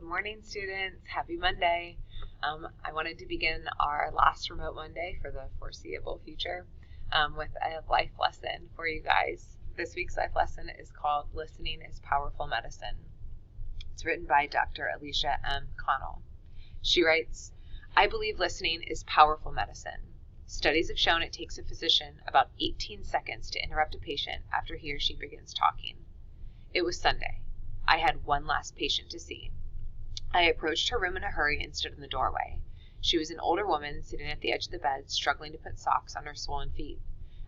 morning, students. Happy Monday. I wanted to begin our last remote Monday for the foreseeable future with a life lesson for you guys. This week's life lesson is called Listening is Powerful Medicine. It's written by Dr. Alicia M. Connell. She writes, I believe listening is powerful medicine. Studies have shown it takes a physician about 18 seconds to interrupt a patient after he or she begins talking. It was Sunday. I had one last patient to see. I approached her room in a hurry and stood in the doorway. She was an older woman sitting at the edge of the bed, struggling to put socks on her swollen feet.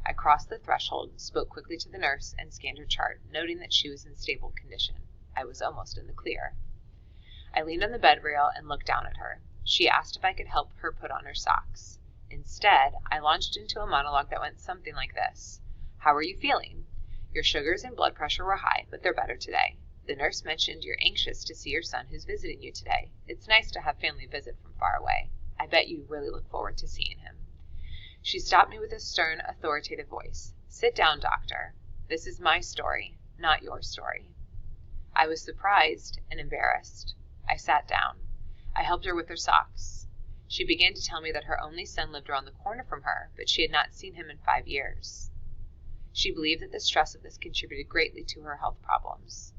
I crossed the threshold, spoke quickly to the nurse, and scanned her chart, noting that she was in stable condition. I was almost in the clear. I leaned on the bed rail and looked down at her. She asked if I could help her put on her socks. Instead, I launched into a monologue that went something like this. How are you feeling? Your sugars and blood pressure were high, but they're better today. The nurse mentioned you're anxious to see your son who's visiting you today. It's nice to have family visit from far away. I bet you really look forward to seeing him. She stopped me with a stern, authoritative voice. Sit down, doctor. This is my story, not your story. I was surprised and embarrassed. I sat down. I helped her with her socks. She began to tell me that her only son lived around the corner from her, but she had not seen him in 5 years. She believed that the stress of this contributed greatly to her health problems.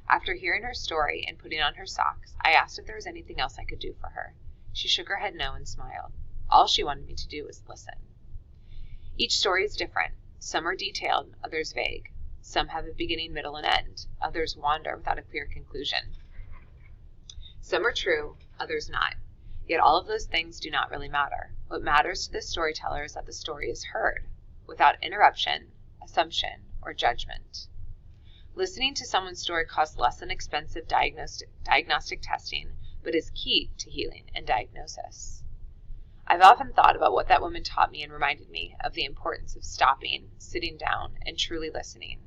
After hearing her story and putting on her socks, I asked if there was anything else I could do for her. She shook her head no and smiled. All she wanted me to do was listen. Each story is different. Some are detailed, others vague. Some have a beginning, middle, and end. Others wander without a clear conclusion. Some are true, others not. Yet all of those things do not really matter. What matters to the storyteller is that the story is heard, without interruption, assumption, or judgment. Listening to someone's story costs less than expensive diagnostic testing, but is key to healing and diagnosis. I've often thought about what that woman taught me and reminded me of the importance of stopping, sitting down, and truly listening.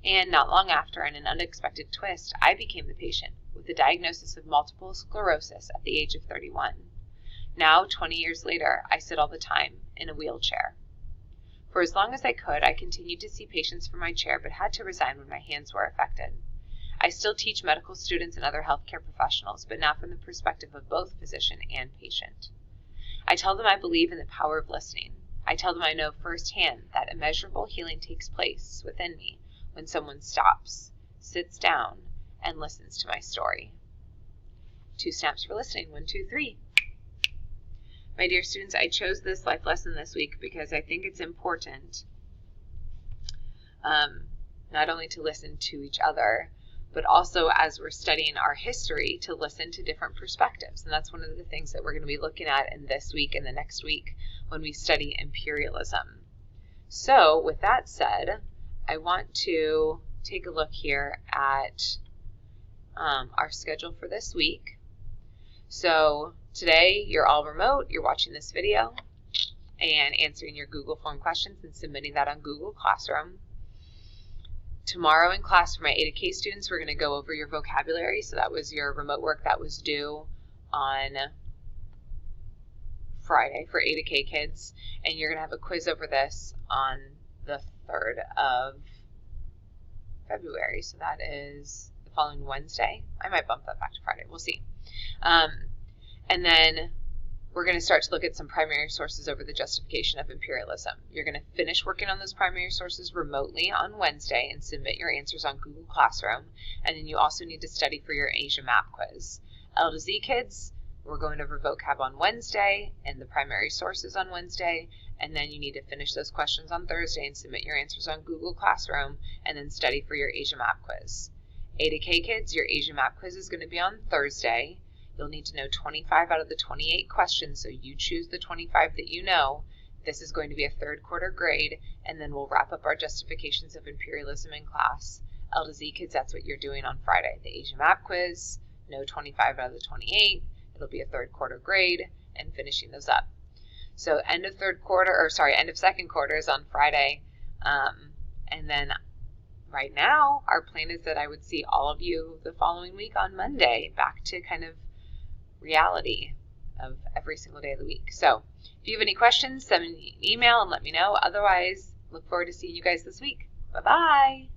And not long after, in an unexpected twist, I became the patient with the diagnosis of multiple sclerosis at the age of 31. Now, 20 years later, I sit all the time in a wheelchair. For as long as I could, I continued to see patients from my chair, but had to resign when my hands were affected. I still teach medical students and other healthcare professionals, but now from the perspective of both physician and patient. I tell them I believe in the power of listening. I tell them I know firsthand that immeasurable healing takes place within me when someone stops, sits down, and listens to my story. 2 snaps for listening. 1, 2, 3. My dear students, I chose this life lesson this week because I think it's important not only to listen to each other, but also as we're studying our history to listen to different perspectives. And that's one of the things that we're going to be looking at in this week and the next week when we study imperialism. So with that said, I want to take a look here at our schedule for this week. So today you're all remote, you're watching this video and answering your Google form questions and submitting that on Google Classroom. Tomorrow in class for my A to K students, we're going to go over your vocabulary. So that was your remote work that was due on Friday for A to K kids. And you're going to have a quiz over this on the 3rd of February. So that is the following Wednesday. I might bump that back to Friday. We'll see. And then we're going to start to look at some primary sources over the justification of imperialism. You're going to finish working on those primary sources remotely on Wednesday and submit your answers on Google Classroom. And then you also need to study for your Asia Map quiz. L to Z kids, we're going over vocab on Wednesday and the primary sources on Wednesday. And then you need to finish those questions on Thursday and submit your answers on Google Classroom and then study for your Asia Map quiz. A to K kids, your Asia Map quiz is going to be on Thursday. You'll need to know 25 out of the 28 questions, so you choose the 25 that you know. This is going to be a 3rd quarter grade, and then we'll wrap up our justifications of imperialism in class. L to Z kids, that's what you're doing on Friday. The Asia Map quiz, know 25 out of the 28. It'll be a 3rd quarter grade, and finishing those up. So end of 2nd quarter is on Friday, and then right now, our plan is that I would see all of you the following week on Monday, back to kind of reality of every single day of the week. So if you have any questions, send me an email and let me know. Otherwise, look forward to seeing you guys this week. Bye-bye.